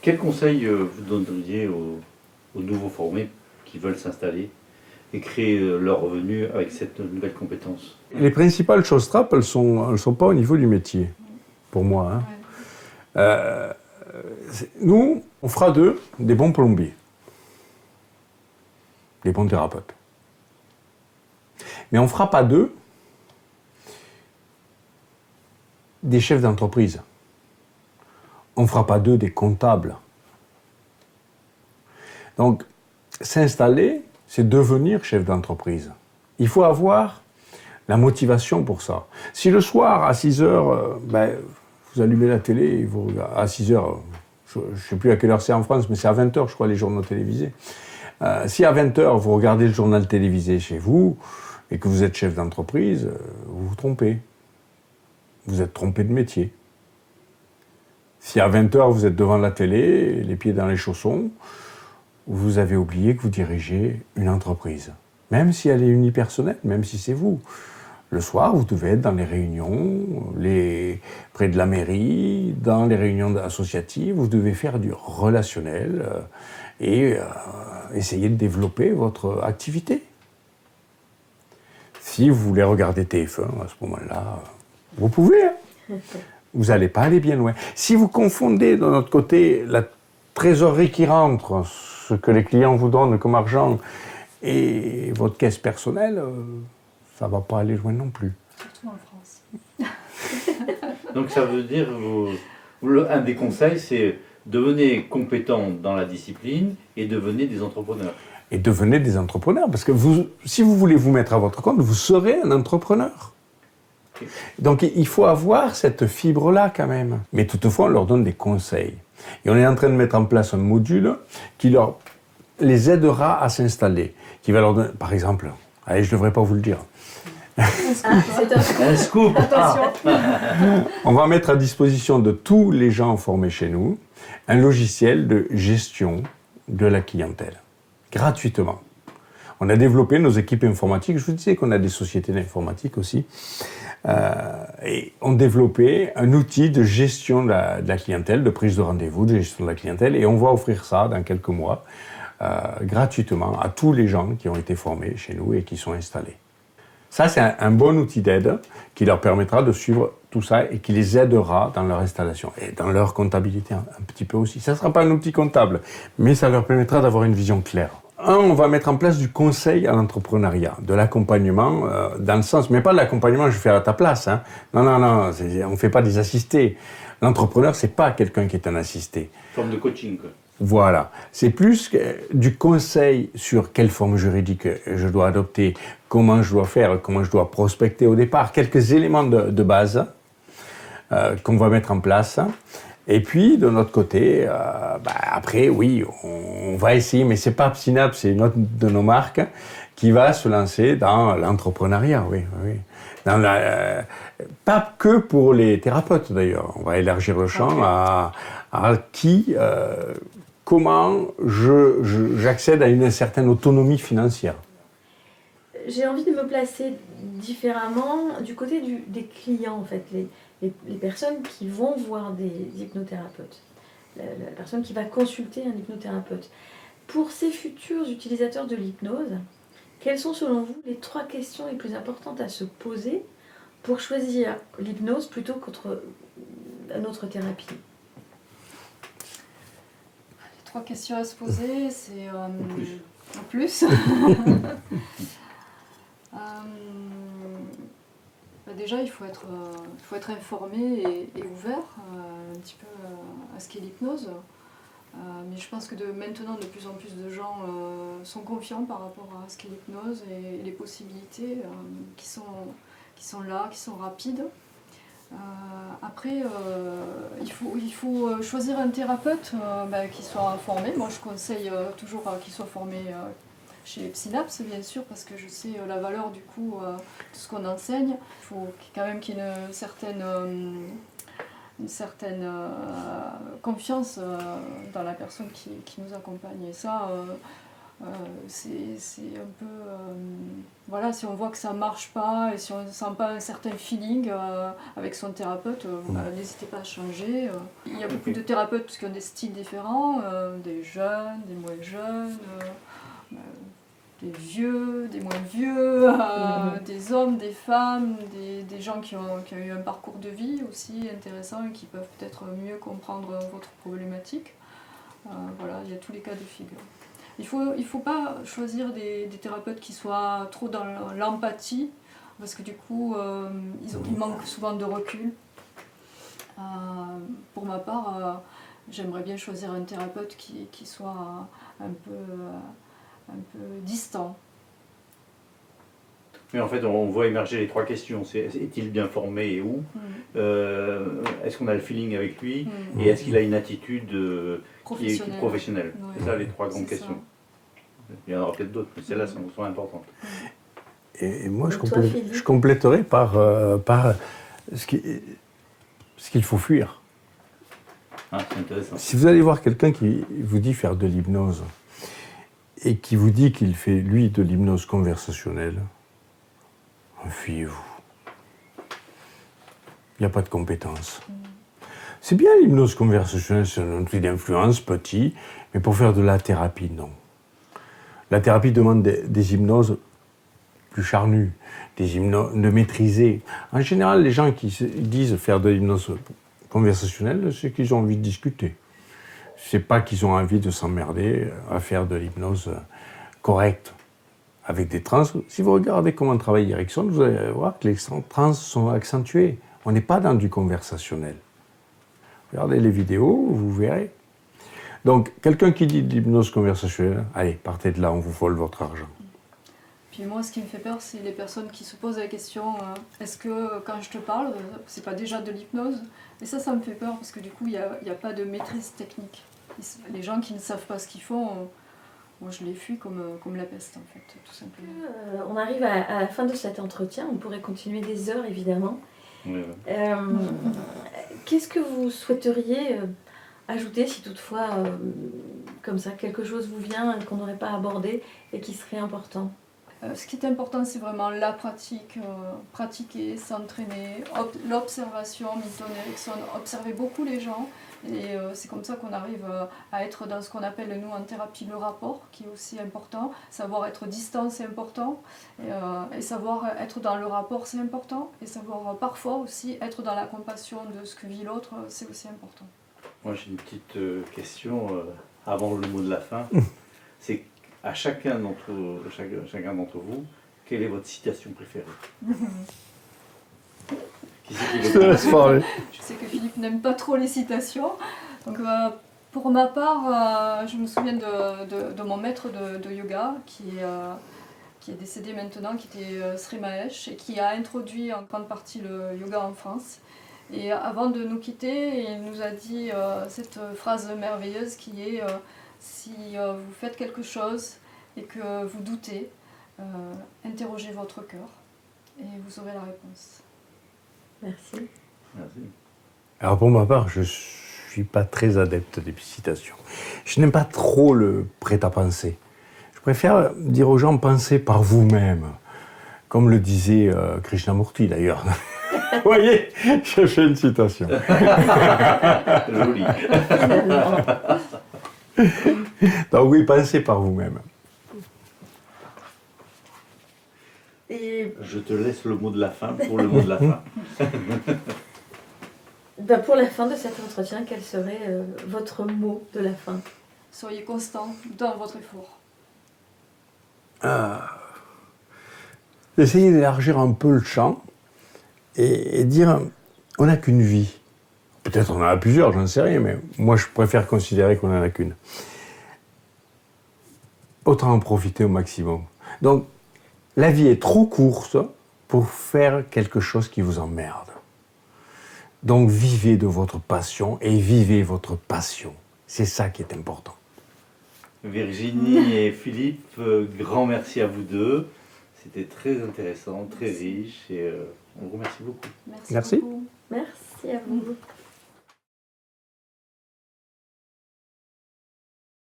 Quel conseil vous donneriez aux nouveaux formés qui veulent s'installer et créer leur revenu avec cette nouvelle compétence? Les principales choses trappes, elles sont pas au niveau du métier, pour moi. Hein. Ouais. Nous, on fera d'eux des bons plombiers, des bons thérapeutes. Mais on ne fera pas d'eux des chefs d'entreprise. On ne fera pas d'eux des comptables. Donc, s'installer, c'est devenir chef d'entreprise. Il faut avoir la motivation pour ça. Si le soir, à 6 heures, vous allumez la télé, et vous, à 6 heures, je ne sais plus à quelle heure c'est en France, mais c'est à 20 heures, je crois, les journaux télévisés. Si à 20 heures, vous regardez le journal télévisé chez vous, et que vous êtes chef d'entreprise, vous vous trompez. Vous êtes trompé de métier. Si à 20 heures, vous êtes devant la télé, les pieds dans les chaussons, vous avez oublié que vous dirigez une entreprise. Même si elle est unipersonnelle, même si c'est vous. Le soir, vous devez être dans les réunions, près de la mairie, dans les réunions associatives, vous devez faire du relationnel et essayer de développer votre activité. Si vous voulez regarder TF1 à ce moment-là, vous pouvez. Hein. Vous n'allez pas aller bien loin. Si vous confondez de notre côté la trésorerie qui rentre, ce que les clients vous donnent comme argent, et votre caisse personnelle, ça ne va pas aller loin non plus. Surtout en France. Donc ça veut dire, un des conseils, c'est devenez compétent dans la discipline et devenez des entrepreneurs. Et devenez des entrepreneurs, parce que si vous voulez vous mettre à votre compte, vous serez un entrepreneur. Okay. Donc il faut avoir cette fibre-là quand même. Mais toutefois, on leur donne des conseils. Et on est en train de mettre en place un module qui les aidera à s'installer. Qui va leur donner, par exemple, allez, je ne devrais pas vous le dire. Un scoop. Attention. On va mettre à disposition de tous les gens formés chez nous un logiciel de gestion de la clientèle, gratuitement. On a développé nos équipes informatiques. Je vous disais qu'on a des sociétés d'informatique aussi. Et on développé un outil de gestion de la clientèle, de prise de rendez-vous, de gestion de la clientèle. Et on va offrir ça dans quelques mois, gratuitement, à tous les gens qui ont été formés chez nous et qui sont installés. Ça, c'est un bon outil d'aide qui leur permettra de suivre tout ça et qui les aidera dans leur installation et dans leur comptabilité un petit peu aussi. Ça ne sera pas un outil comptable, mais ça leur permettra d'avoir une vision claire. On va mettre en place du conseil à l'entrepreneuriat, de l'accompagnement dans le sens, mais pas de l'accompagnement je fais à ta place. Hein. Non, on ne fait pas des assistés. L'entrepreneur, c'est pas quelqu'un qui est un assisté. Forme de coaching, quoi. Voilà, c'est plus du conseil sur quelle forme juridique je dois adopter, comment je dois faire, comment je dois prospecter au départ, quelques éléments de base qu'on va mettre en place. Et puis, de notre côté, après, oui, on va essayer, mais c'est pas Synapse, c'est une autre de nos marques qui va se lancer dans l'entrepreneuriat, oui. Pas que pour les thérapeutes, d'ailleurs. On va élargir le champ à qui, comment j'accède à une certaine autonomie financière. J'ai envie de me placer différemment du côté des clients, en fait, les personnes qui vont voir des hypnothérapeutes, la personne qui va consulter un hypnothérapeute. Pour ces futurs utilisateurs de l'hypnose, quelles sont selon vous les 3 questions les plus importantes à se poser pour choisir l'hypnose plutôt qu'une autre thérapie? Les 3 questions à se poser, c'est en plus. Déjà, il faut être informé et ouvert un petit peu à ce qu'est l'hypnose. Mais je pense que maintenant, de plus en plus de gens sont confiants par rapport à ce qu'est l'hypnose et les possibilités qui sont là, qui sont rapides. Après, il faut choisir un thérapeute qui soit formé. Moi, je conseille toujours qu'il soit formé chez Synapse, bien sûr, parce que je sais la valeur du coup de ce qu'on enseigne. Il faut quand même qu'il y ait une certaine confiance dans la personne qui nous accompagne. Et ça, c'est un peu... voilà, si on voit que ça ne marche pas et si on ne sent pas un certain feeling avec son thérapeute, n'hésitez pas à changer. Il y a beaucoup de thérapeutes qui ont des styles différents, des jeunes, des moins jeunes, des vieux, des moins vieux, des hommes, des femmes, des gens qui ont eu un parcours de vie aussi intéressant et qui peuvent peut-être mieux comprendre votre problématique. Voilà, il y a tous les cas de figure. Il faut pas choisir des thérapeutes qui soient trop dans l'empathie, parce que du coup, ils manquent souvent de recul. Pour ma part, j'aimerais bien choisir un thérapeute qui soit un peu distant. Mais en fait, on voit émerger les 3 questions. Est-il bien formé et où? Est-ce qu'on a le feeling avec lui? Et est-ce qu'il a une attitude qui est professionnelle? Ouais. C'est ça les 3 grandes questions. Ça. Il y en aura peut-être d'autres, mais celles-là sont importantes. Et moi, Philippe je compléterai par ce qu'il faut fuir. Ah, c'est intéressant. Si vous allez voir quelqu'un qui vous dit faire de l'hypnose et qui vous dit qu'il fait, lui, de l'hypnose conversationnelle, fuyez-vous. Il n'y a pas de compétence. C'est bien l'hypnose conversationnelle, c'est un outil d'influence petit, mais pour faire de la thérapie, non. La thérapie demande des hypnoses plus charnues, des hypnoses de maîtriser. En général, les gens qui disent faire de l'hypnose conversationnelle, c'est qu'ils ont envie de discuter. C'est pas qu'ils ont envie de s'emmerder à faire de l'hypnose correcte. Avec des trans, si vous regardez comment travaille Erickson, vous allez voir que les trans sont accentuées. On n'est pas dans du conversationnel. Regardez les vidéos, vous verrez. Donc, quelqu'un qui dit de l'hypnose conversationnelle, allez, partez de là, on vous vole votre argent. Puis moi, ce qui me fait peur, c'est les personnes qui se posent la question est-ce que quand je te parle, c'est pas déjà de l'hypnose? Et ça me fait peur parce que du coup, il n'y a pas de maîtrise technique. Les gens qui ne savent pas ce qu'ils font, moi je les fuis comme la peste en fait, tout simplement. On arrive à la fin de cet entretien, on pourrait continuer des heures évidemment. Oui. Qu'est-ce que vous souhaiteriez ajouter si toutefois, comme ça, quelque chose vous vient qu'on n'aurait pas abordé et qui serait important? Ce qui est important, c'est vraiment la pratique, pratiquer, s'entraîner, l'observation. Milton Erickson observait beaucoup les gens et c'est comme ça qu'on arrive à être dans ce qu'on appelle nous en thérapie le rapport, qui est aussi important. Savoir être distant, c'est important, et savoir être dans le rapport, c'est important, et savoir parfois aussi être dans la compassion de ce que vit l'autre, c'est aussi important. Moi j'ai une petite question avant le mot de la fin. C'est à chacun d'entre vous, quelle est votre citation préférée? Qui c'est qui Je te laisse parler. Je sais que Philippe n'aime pas trop les citations. Donc, pour ma part, je me souviens de mon maître de yoga qui est décédé maintenant, qui était Sri Mahesh, et qui a introduit en grande partie le yoga en France. Et avant de nous quitter, il nous a dit cette phrase merveilleuse qui est si vous faites quelque chose et que vous doutez, interrogez votre cœur et vous aurez la réponse. Merci. Merci. Alors pour ma part, je ne suis pas très adepte des citations. Je n'aime pas trop le prêt-à-penser. Je préfère dire aux gens, pensez par vous-même. Comme le disait Krishnamurti d'ailleurs. Vous voyez, je fais une citation. Joli. Donc oui, pensez par vous-même. Et Je te laisse le mot de la fin pour le mot de la fin. pour la fin de cet entretien, quel serait votre mot de la fin? Soyez constant dans votre effort. Essayez d'élargir un peu le champ et dire, on n'a qu'une vie. Peut-être on en a plusieurs, j'en sais rien, mais moi je préfère considérer qu'on n'en a qu'une. Autant en profiter au maximum. Donc, la vie est trop courte pour faire quelque chose qui vous emmerde. Donc, vivez de votre passion et vivez votre passion. C'est ça qui est important. Virginie et Philippe, grand merci à vous deux. C'était très intéressant, très riche et on vous remercie beaucoup. Merci Merci. beaucoup. Merci à vous.